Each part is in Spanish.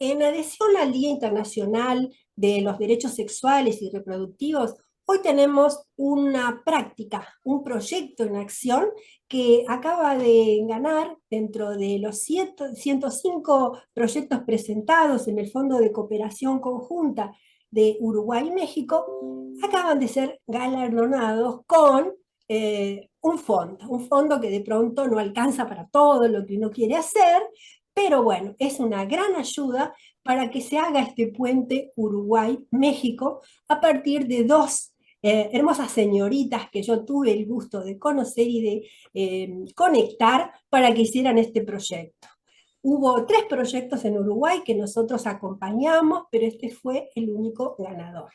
en adhesión al Día Internacional de los Derechos Sexuales y Reproductivos, hoy tenemos una práctica, un proyecto en acción que acaba de ganar dentro de los 105 proyectos presentados en el Fondo de Cooperación Conjunta de Uruguay y México, acaban de ser galardonados con un fondo que de pronto no alcanza para todo lo que uno quiere hacer, pero bueno, es una gran ayuda para que se haga este puente Uruguay-México a partir de dos hermosas señoritas que yo tuve el gusto de conocer y de conectar para que hicieran este proyecto. Hubo 3 proyectos en Uruguay que nosotros acompañamos, pero este fue el único ganador.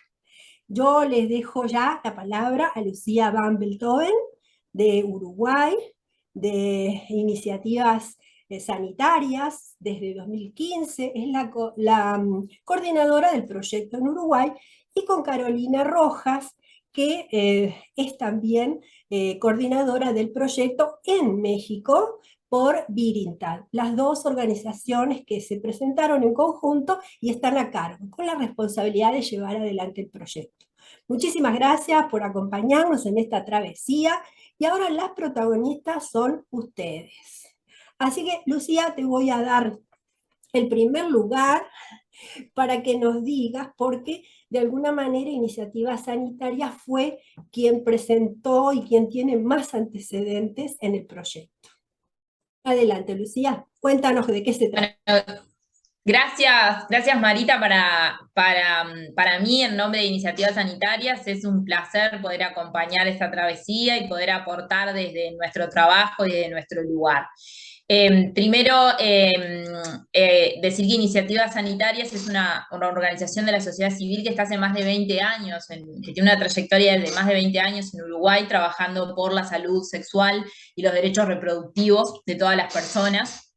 Yo les dejo ya la palabra a Lucía Van Beltoven, de Uruguay, de iniciativas sanitarias desde 2015, es la coordinadora del proyecto en Uruguay, y con Carolina Rojas, que es también coordinadora del proyecto en México por Virintad, las dos organizaciones que se presentaron en conjunto y están a cargo, con la responsabilidad de llevar adelante el proyecto. Muchísimas gracias por acompañarnos en esta travesía y ahora las protagonistas son ustedes. Así que, Lucía, te voy a dar el primer lugar para que nos digas, porque de alguna manera Iniciativa Sanitaria fue quien presentó y quien tiene más antecedentes en el proyecto. Adelante, Lucía, cuéntanos de qué se trata. Bueno, gracias Marita. Para mí, en nombre de Iniciativas Sanitarias, es un placer poder acompañar esta travesía y poder aportar desde nuestro trabajo y desde nuestro lugar. Primero, decir que Iniciativas Sanitarias es una organización de la sociedad civil que está hace más de 20 años, que tiene una trayectoria de más de 20 años en Uruguay, trabajando por la salud sexual y los derechos reproductivos de todas las personas.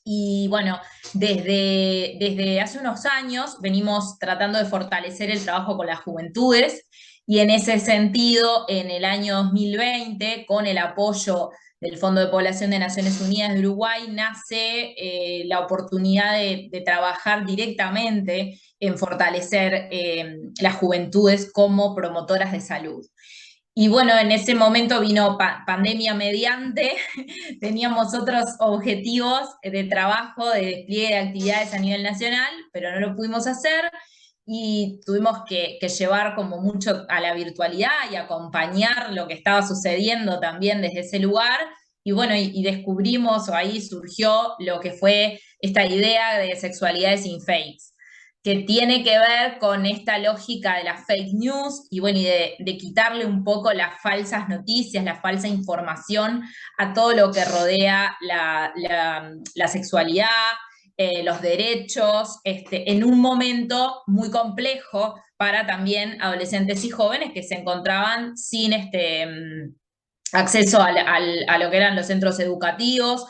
Y bueno, desde hace unos años venimos tratando de fortalecer el trabajo con las juventudes, y en ese sentido, en el año 2020, con el apoyo del Fondo de Población de Naciones Unidas de Uruguay, nace la oportunidad de trabajar directamente en fortalecer las juventudes como promotoras de salud. Y bueno, en ese momento vino pandemia mediante, teníamos otros objetivos de trabajo, de despliegue de actividades a nivel nacional, pero no lo pudimos hacer y tuvimos que llevar como mucho a la virtualidad y acompañar lo que estaba sucediendo también desde ese lugar. Y bueno, y descubrimos, o ahí surgió lo que fue esta idea de sexualidades sin fakes, que tiene que ver con esta lógica de las fake news y bueno, y de quitarle un poco las falsas noticias, la falsa información a todo lo que rodea la sexualidad, los derechos, en un momento muy complejo para también adolescentes y jóvenes que se encontraban sin acceso a lo que eran los centros educativos,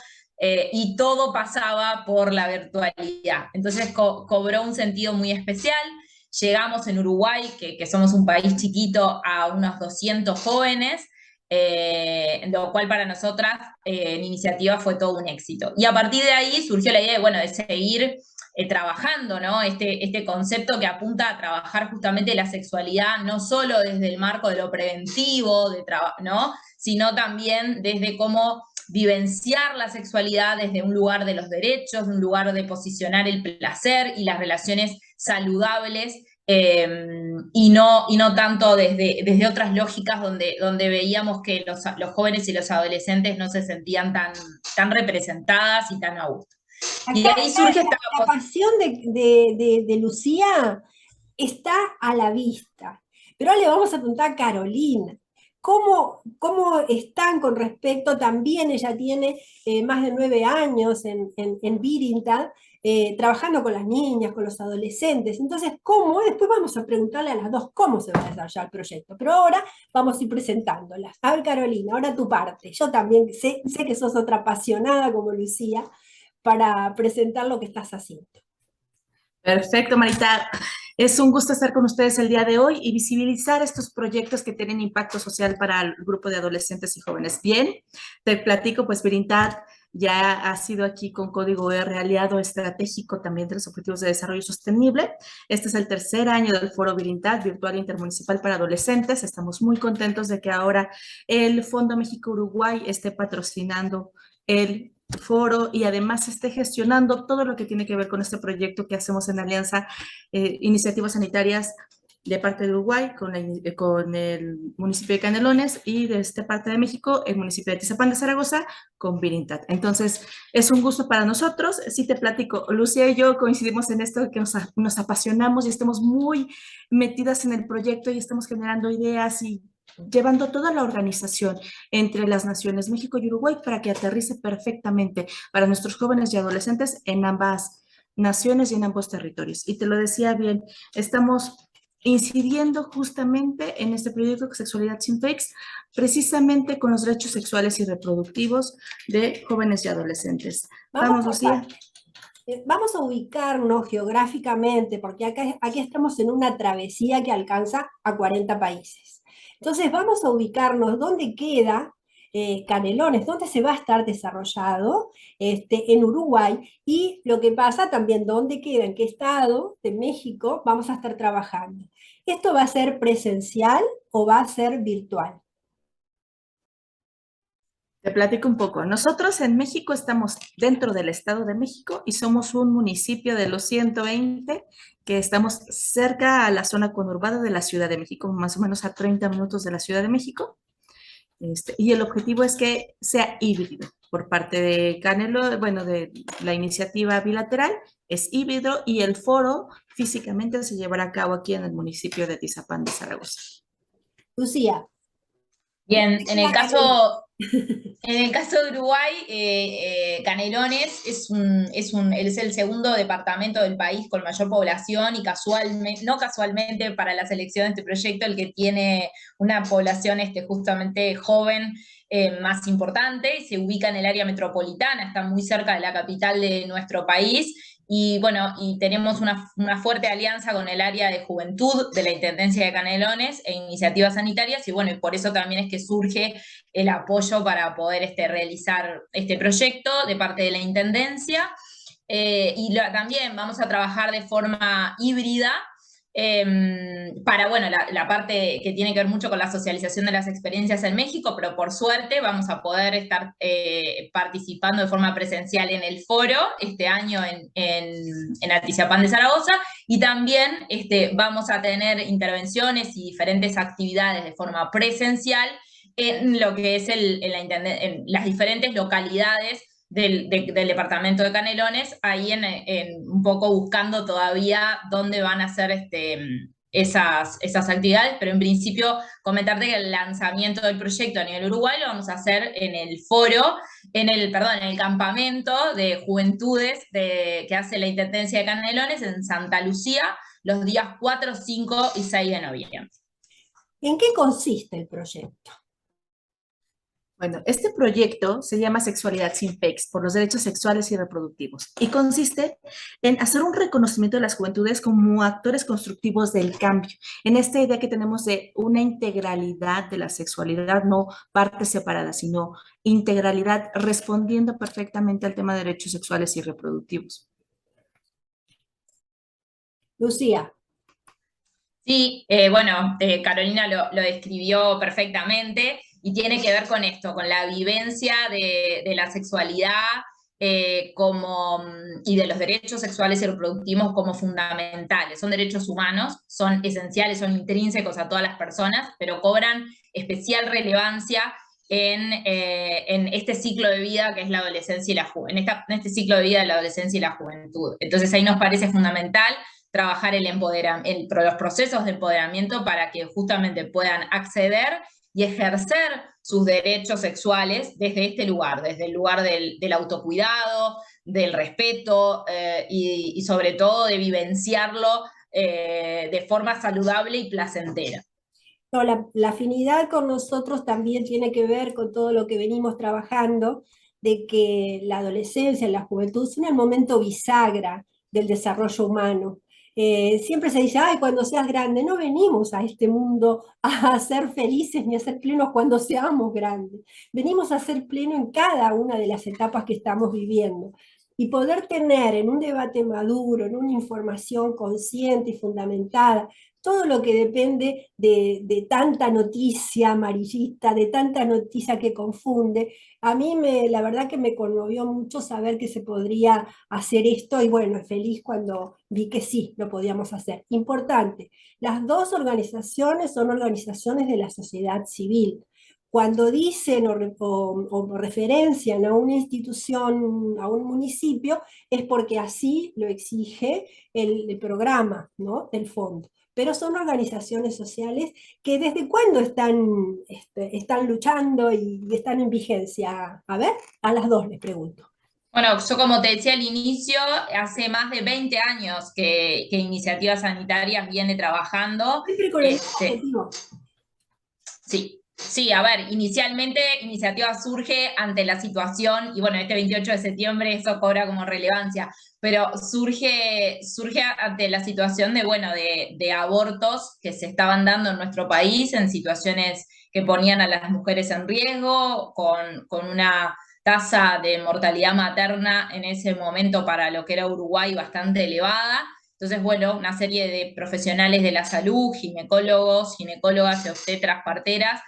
y todo pasaba por la virtualidad. Entonces cobró un sentido muy especial. Llegamos en Uruguay, que somos un país chiquito, a unos 200 jóvenes, lo cual para nosotras en iniciativa fue todo un éxito. Y a partir de ahí surgió la idea de, bueno, de seguir trabajando, ¿no? Este concepto que apunta a trabajar justamente la sexualidad, no solo desde el marco de lo preventivo, ¿no? Sino también desde cómo vivenciar la sexualidad desde un lugar de los derechos, un lugar de posicionar el placer y las relaciones saludables, y no tanto desde otras lógicas donde veíamos que los jóvenes y los adolescentes no se sentían tan representadas y tan a gusto. Y de Acá, ahí surge esta la pasión de Lucía está a la vista. Pero ahora le vamos a preguntar a Carolina, ¿cómo están con respecto? También ella tiene más de 9 años en Virintad, trabajando con las niñas, con los adolescentes. Entonces, ¿cómo? Después vamos a preguntarle a las dos cómo se va a desarrollar el proyecto. Pero ahora vamos a ir presentándolas. A ver, Carolina, ahora tu parte. Yo también sé que sos otra apasionada como Lucía para presentar lo que estás haciendo. Perfecto, Marita. Es un gusto estar con ustedes el día de hoy y visibilizar estos proyectos que tienen impacto social para el grupo de adolescentes y jóvenes. Bien, te platico, pues Virintad ya ha sido aquí con Código R aliado estratégico también de los Objetivos de Desarrollo Sostenible. Este es el tercer año del Foro Virintat, Virtual Intermunicipal para Adolescentes. Estamos muy contentos de que ahora el Fondo México-Uruguay esté patrocinando el foro y además esté gestionando todo lo que tiene que ver con este proyecto que hacemos en Alianza Iniciativas Sanitarias de parte de Uruguay con el municipio de Canelones y de esta parte de México, el municipio de Tizapán de Zaragoza con Virintat. Entonces, es un gusto para nosotros. Sí te platico, Lucía y yo coincidimos en esto, que nos apasionamos y estamos muy metidas en el proyecto y estamos generando ideas y llevando toda la organización entre las naciones México y Uruguay para que aterrice perfectamente para nuestros jóvenes y adolescentes en ambas naciones y en ambos territorios. Y te lo decía bien, estamos incidiendo justamente en este proyecto de Sexualidad sin Fakes, precisamente con los derechos sexuales y reproductivos de jóvenes y adolescentes. Vamos, Lucía. Vamos a ubicarnos geográficamente, porque aquí estamos en una travesía que alcanza a 40 países. Entonces vamos a ubicarnos dónde queda Canelones, dónde se va a estar desarrollado en Uruguay, y lo que pasa también, dónde queda, en qué estado de México vamos a estar trabajando. ¿Esto va a ser presencial o va a ser virtual? Te platico un poco. Nosotros en México estamos dentro del Estado de México y somos un municipio de los 120 que estamos cerca a la zona conurbada de la Ciudad de México, más o menos a 30 minutos de la Ciudad de México. Y el objetivo es que sea híbrido por parte de Canelo, bueno, de la iniciativa bilateral, es híbrido y el foro físicamente se llevará a cabo aquí en el municipio de Tizapán de Zaragoza. Lucía. Bien, en el caso de Uruguay, Canelones es el segundo departamento del país con mayor población y no casualmente para la selección de este proyecto, el que tiene una población justamente joven más importante, y se ubica en el área metropolitana, está muy cerca de la capital de nuestro país. Y bueno, y tenemos una fuerte alianza con el área de juventud de la Intendencia de Canelones e iniciativas sanitarias, y bueno, y por eso también es que surge el apoyo para poder realizar este proyecto de parte de la Intendencia. También vamos a trabajar de forma híbrida para, bueno, la parte que tiene que ver mucho con la socialización de las experiencias en México, pero por suerte vamos a poder estar participando de forma presencial en el foro este año en Atizapán de Zaragoza, y también vamos a tener intervenciones y diferentes actividades de forma presencial en lo que es en las diferentes localidades del departamento de Canelones, ahí un poco buscando todavía dónde van a ser esas actividades, pero en principio comentarte que el lanzamiento del proyecto a nivel Uruguay lo vamos a hacer en el foro, en el campamento de juventudes que hace la Intendencia de Canelones en Santa Lucía, los días 4, 5 y 6 de noviembre. ¿En qué consiste el proyecto? Bueno, este proyecto se llama Sexualidad sin PECs, por los derechos sexuales y reproductivos, y consiste en hacer un reconocimiento de las juventudes como actores constructivos del cambio, en esta idea que tenemos de una integralidad de la sexualidad, no partes separadas, sino integralidad, respondiendo perfectamente al tema de derechos sexuales y reproductivos. Lucía. Sí, bueno, Carolina lo describió perfectamente, y tiene que ver con esto, con la vivencia de la sexualidad y de los derechos sexuales y reproductivos como fundamentales. Son derechos humanos, son esenciales, son intrínsecos a todas las personas, pero cobran especial relevancia en este ciclo de vida que es la adolescencia y la juventud, en este ciclo de vida de la adolescencia y la juventud. Entonces ahí nos parece fundamental trabajar los procesos de empoderamiento para que justamente puedan acceder y ejercer sus derechos sexuales desde este lugar, desde el lugar del autocuidado, del respeto y sobre todo de vivenciarlo de forma saludable y placentera. No, la afinidad con nosotros también tiene que ver con todo lo que venimos trabajando, de que la adolescencia, la juventud son el momento bisagra del desarrollo humano. Siempre se dice, ay, cuando seas grande, no venimos a este mundo a ser felices ni a ser plenos cuando seamos grandes. Venimos a ser pleno en cada una de las etapas que estamos viviendo. Y poder tener en un debate maduro, en una información consciente y fundamentada, todo lo que depende de tanta noticia amarillista, de tanta noticia que confunde, a mí la verdad que me conmovió mucho saber que se podría hacer esto y bueno, feliz cuando vi que sí, lo podíamos hacer. Importante, las dos organizaciones son organizaciones de la sociedad civil. Cuando dicen o referencian a una institución, a un municipio, es porque así lo exige el programa, ¿no?, del fondo. Pero son organizaciones sociales que desde cuándo están luchando y están en vigencia. A ver, a las dos les pregunto. Bueno, yo como te decía al inicio, hace más de 20 años que Iniciativas Sanitarias viene trabajando. Siempre con el mismo objetivo. Sí, sí, a ver, inicialmente Iniciativa surge ante la situación, y bueno, este 28 de septiembre eso cobra como relevancia, pero surge ante la situación de, bueno, de abortos que se estaban dando en nuestro país, en situaciones que ponían a las mujeres en riesgo, con una tasa de mortalidad materna en ese momento para lo que era Uruguay bastante elevada. Entonces, bueno, una serie de profesionales de la salud, ginecólogos, ginecólogas, obstetras, parteras,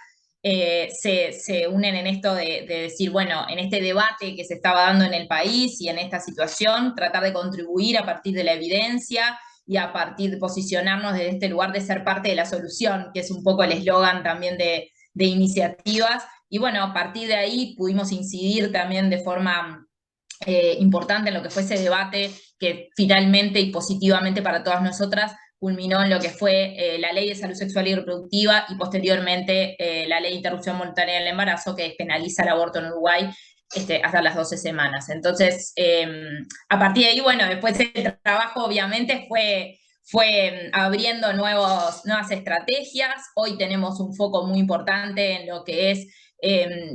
se unen en esto de decir, bueno, en este debate que se estaba dando en el país y en esta situación, tratar de contribuir a partir de la evidencia y a partir de posicionarnos desde este lugar de ser parte de la solución, que es un poco el eslogan también de iniciativas. Y bueno, a partir de ahí pudimos incidir también de forma importante en lo que fue ese debate que finalmente y positivamente para todas nosotras culminó en lo que fue la Ley de Salud Sexual y Reproductiva y posteriormente la Ley de Interrupción Voluntaria del Embarazo, que despenaliza el aborto en Uruguay hasta las 12 semanas. Entonces, a partir de ahí, bueno, después el trabajo obviamente fue abriendo nuevas estrategias. Hoy tenemos un foco muy importante en lo que es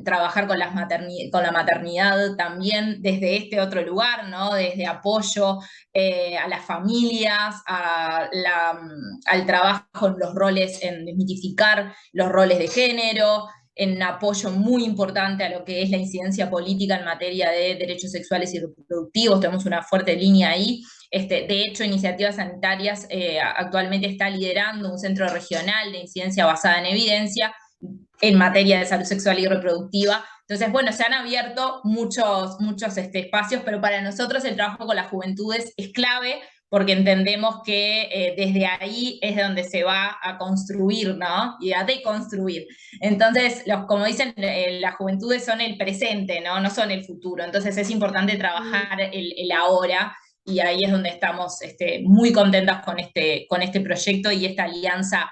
trabajar con la maternidad también desde este otro lugar, ¿no? Desde apoyo a las familias, al trabajo en los roles, en desmitificar los roles de género, en apoyo muy importante a lo que es la incidencia política en materia de derechos sexuales y reproductivos. Tenemos una fuerte línea ahí. De hecho, Iniciativas Sanitarias actualmente está liderando un centro regional de incidencia basada en evidencia en materia de salud sexual y reproductiva. Entonces, bueno, se han abierto muchos espacios, pero para nosotros el trabajo con las juventudes es clave porque entendemos que desde ahí es donde se va a construir, ¿no? Y a deconstruir. Entonces, como dicen, las juventudes son el presente, ¿no? No son el futuro. Entonces es importante trabajar el ahora y ahí es donde estamos muy contentas con este proyecto y esta alianza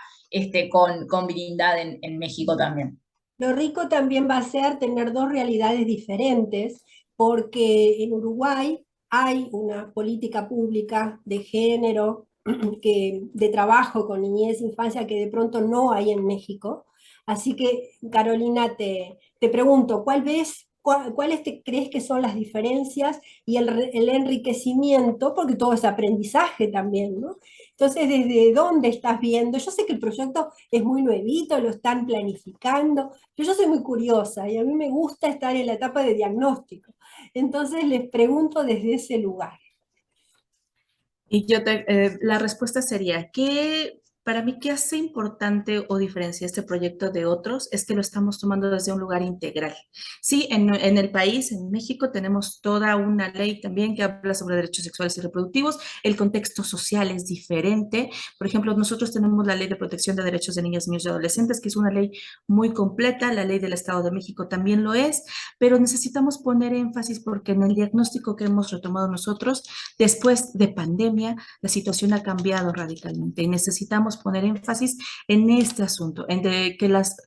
con Virindad en México también. Lo rico también va a ser tener dos realidades diferentes, porque en Uruguay hay una política pública de género, de trabajo con niñez e infancia que de pronto no hay en México. Así que, Carolina, te pregunto, ¿cuáles te crees que son las diferencias y el enriquecimiento? Porque todo es aprendizaje también, ¿no? Entonces, ¿desde dónde estás viendo? Yo sé que el proyecto es muy nuevito, lo están planificando, pero yo soy muy curiosa y a mí me gusta estar en la etapa de diagnóstico. Entonces, les pregunto desde ese lugar. Y la respuesta sería que para mí, ¿qué hace importante o diferencia este proyecto de otros? Es que lo estamos tomando desde un lugar integral. Sí, en el país, en México, tenemos toda una ley también que habla sobre derechos sexuales y reproductivos. El contexto social es diferente. Por ejemplo, nosotros tenemos la Ley de Protección de Derechos de Niñas, Niños y Adolescentes, que es una ley muy completa. La Ley del Estado de México también lo es, pero necesitamos poner énfasis porque en el diagnóstico que hemos retomado nosotros, después de pandemia, la situación ha cambiado radicalmente y necesitamos poner énfasis en este asunto, en que las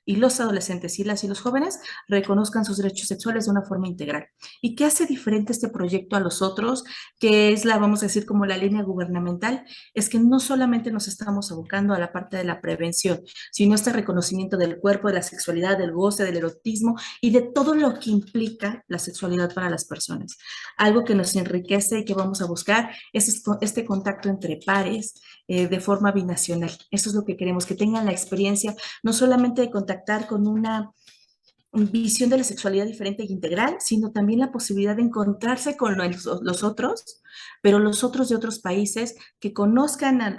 y los adolescentes y las y los jóvenes reconozcan sus derechos sexuales de una forma integral. ¿Y qué hace diferente este proyecto a los otros? Que es la, vamos a decir, como la línea gubernamental, es que no solamente nos estamos abocando a la parte de la prevención, sino este reconocimiento del cuerpo, de la sexualidad, del goce, del erotismo y de todo lo que implica la sexualidad para las personas. Algo que nos enriquece y que vamos a buscar es este contacto entre pares de forma binacional. Eso es lo que queremos, que tengan la experiencia no solamente de contactar con una visión de la sexualidad diferente e integral, sino también la posibilidad de encontrarse con los otros, pero los otros de otros países que conozcan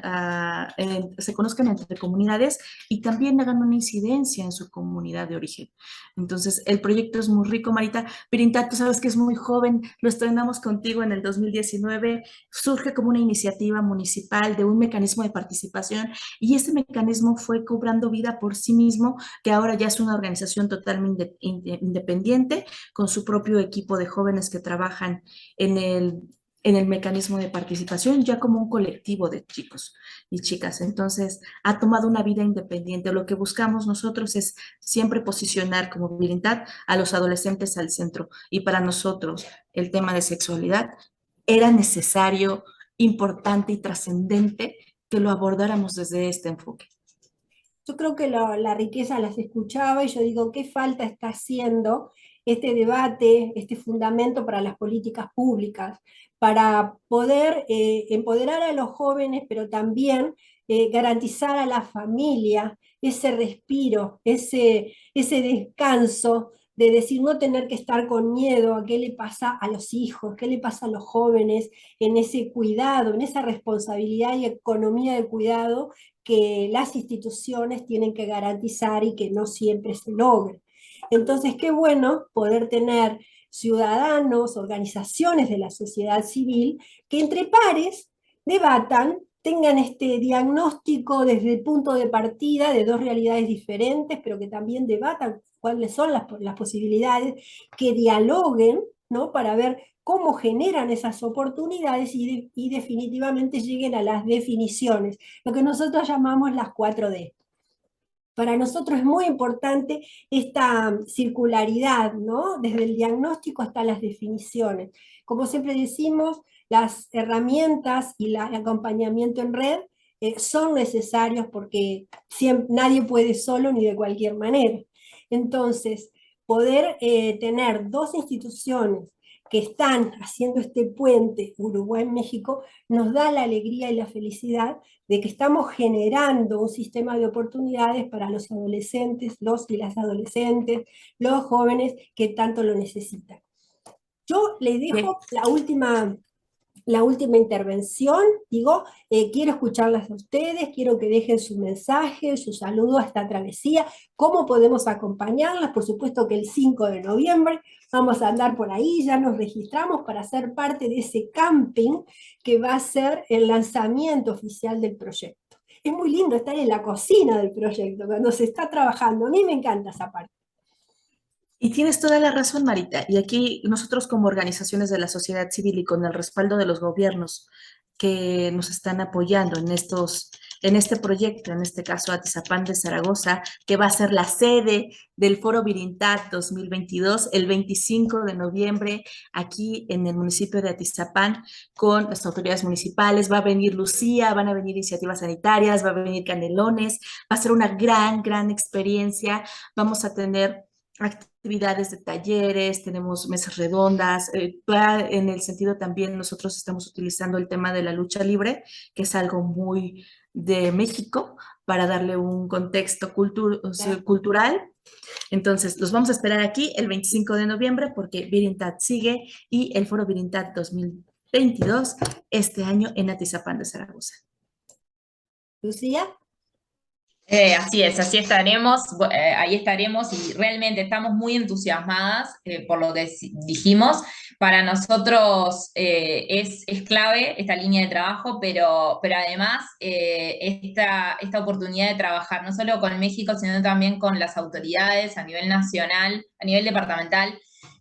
se conozcan entre comunidades y también hagan una incidencia en su comunidad de origen. Entonces, el proyecto es muy rico, Marita. Pirintat, tú sabes que es muy joven, lo estrenamos contigo en el 2019, surge como una iniciativa municipal de un mecanismo de participación y este mecanismo fue cobrando vida por sí mismo, que ahora ya es una organización totalmente independiente, con su propio equipo de jóvenes que trabajan en el mecanismo de participación, ya como un colectivo de chicos y chicas. Entonces, ha tomado una vida independiente. Lo que buscamos nosotros es siempre posicionar como Virintat a los adolescentes al centro. Y para nosotros, el tema de sexualidad era necesario, importante y trascendente que lo abordáramos desde este enfoque. Yo creo que la riqueza las escuchaba y yo digo, ¿qué falta está haciendo este debate, este fundamento para las políticas públicas, para poder empoderar a los jóvenes, pero también garantizar a la familia ese respiro, ese descanso de decir, no tener que estar con miedo a qué le pasa a los hijos, qué le pasa a los jóvenes en ese cuidado, en esa responsabilidad y economía de cuidado que las instituciones tienen que garantizar y que no siempre se logra. Entonces, qué bueno poder tener ciudadanos, organizaciones de la sociedad civil, que entre pares debatan, tengan este diagnóstico desde el punto de partida de dos realidades diferentes, pero que también debatan cuáles son las posibilidades, que dialoguen, ¿no? Para ver cómo generan esas oportunidades y definitivamente lleguen a las definiciones, lo que nosotros llamamos las 4D. Para nosotros es muy importante esta circularidad, ¿no? Desde el diagnóstico hasta las definiciones. Como siempre decimos, las herramientas y el acompañamiento en red son necesarios porque nadie puede solo ni de cualquier manera. Entonces, poder tener dos instituciones que están haciendo este puente Uruguay-México nos da la alegría y la felicidad de que estamos generando un sistema de oportunidades para los adolescentes, los y las adolescentes, los jóvenes que tanto lo necesitan. Yo les dejo la última intervención, digo, quiero escucharlas a ustedes, quiero que dejen su mensaje, su saludo a esta travesía, cómo podemos acompañarlas, por supuesto que el 5 de noviembre vamos a andar por ahí, ya nos registramos para ser parte de ese camping que va a ser el lanzamiento oficial del proyecto. Es muy lindo estar en la cocina del proyecto, cuando se está trabajando, a mí me encanta esa parte. Y tienes toda la razón, Marita. Y aquí nosotros como organizaciones de la sociedad civil y con el respaldo de los gobiernos que nos están apoyando en este proyecto, en este caso Atizapán de Zaragoza, que va a ser la sede del Foro Virintat 2022, el 25 de noviembre, aquí en el municipio de Atizapán, con las autoridades municipales. Va a venir Lucía, van a venir iniciativas sanitarias, va a venir Canelones, va a ser una gran experiencia. Vamos a tener actividades de talleres, tenemos mesas redondas, en el sentido también nosotros estamos utilizando el tema de la lucha libre, que es algo muy de México, para darle un contexto cultural. Entonces, los vamos a esperar aquí el 25 de noviembre porque Virintat sigue y el Foro Virintat 2022 este año en Atizapán de Zaragoza. Lucía. Así es, así estaremos, ahí estaremos y realmente estamos muy entusiasmadas por lo que dijimos. Para nosotros es clave esta línea de trabajo, pero además esta oportunidad de trabajar no solo con México, sino también con las autoridades a nivel nacional, a nivel departamental,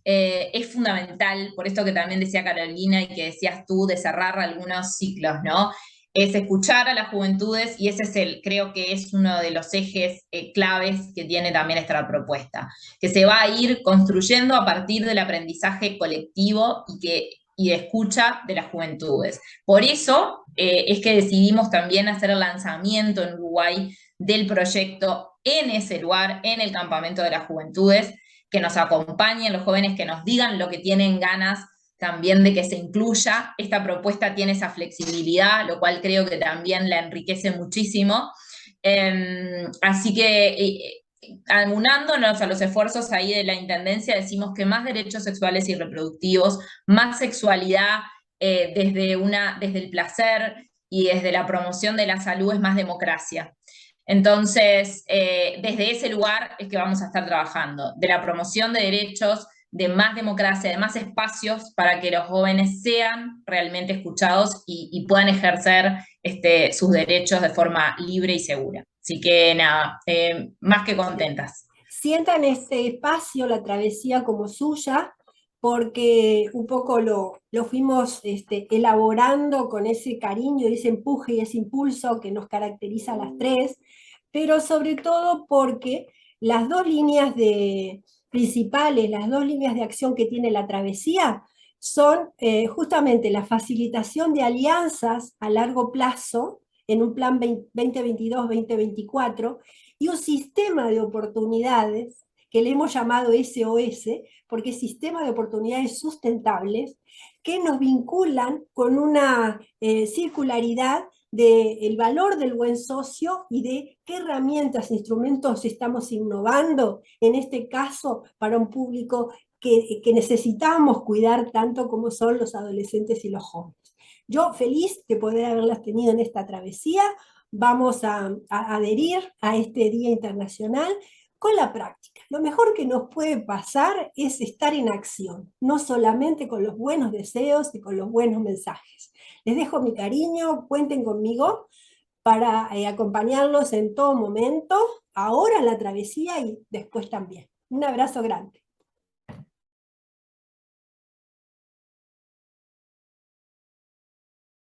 es fundamental, por esto que también decía Carolina y que decías tú, de cerrar algunos ciclos, ¿no? es escuchar a las juventudes y ese es creo que es uno de los ejes claves que tiene también esta propuesta, que se va a ir construyendo a partir del aprendizaje colectivo y de escucha de las juventudes. Por eso es que decidimos también hacer el lanzamiento en Uruguay del proyecto en ese lugar, en el campamento de las juventudes, que nos acompañen los jóvenes, que nos digan lo que tienen ganas también de que se incluya. Esta propuesta tiene esa flexibilidad, lo cual creo que también la enriquece muchísimo. Así que aunándonos a los esfuerzos ahí de la Intendencia, decimos que más derechos sexuales y reproductivos, más sexualidad desde el placer y desde la promoción de la salud es más democracia. Entonces, desde ese lugar es que vamos a estar trabajando, de la promoción de derechos, de más democracia, de más espacios para que los jóvenes sean realmente escuchados y puedan ejercer sus derechos de forma libre y segura. Así que nada, más que contentas. Sientan este espacio, la travesía, como suya, porque un poco lo fuimos elaborando con ese cariño, ese empuje y ese impulso que nos caracteriza a las tres, pero sobre todo porque las dos líneas principales, las dos líneas de acción que tiene la travesía son justamente la facilitación de alianzas a largo plazo en un plan 2022-2024 y un sistema de oportunidades que le hemos llamado SOS, porque es sistema de oportunidades sustentables, que nos vinculan con una circularidad del valor del buen socio y de qué herramientas, instrumentos estamos innovando, en este caso, para un público que necesitamos cuidar tanto como son los adolescentes y los jóvenes. Yo feliz de poder haberlas tenido en esta travesía. Vamos a adherir a este Día Internacional con la práctica. Lo mejor que nos puede pasar es estar en acción, no solamente con los buenos deseos y con los buenos mensajes. Les dejo mi cariño, cuenten conmigo para acompañarlos en todo momento, ahora en la travesía y después también. Un abrazo grande.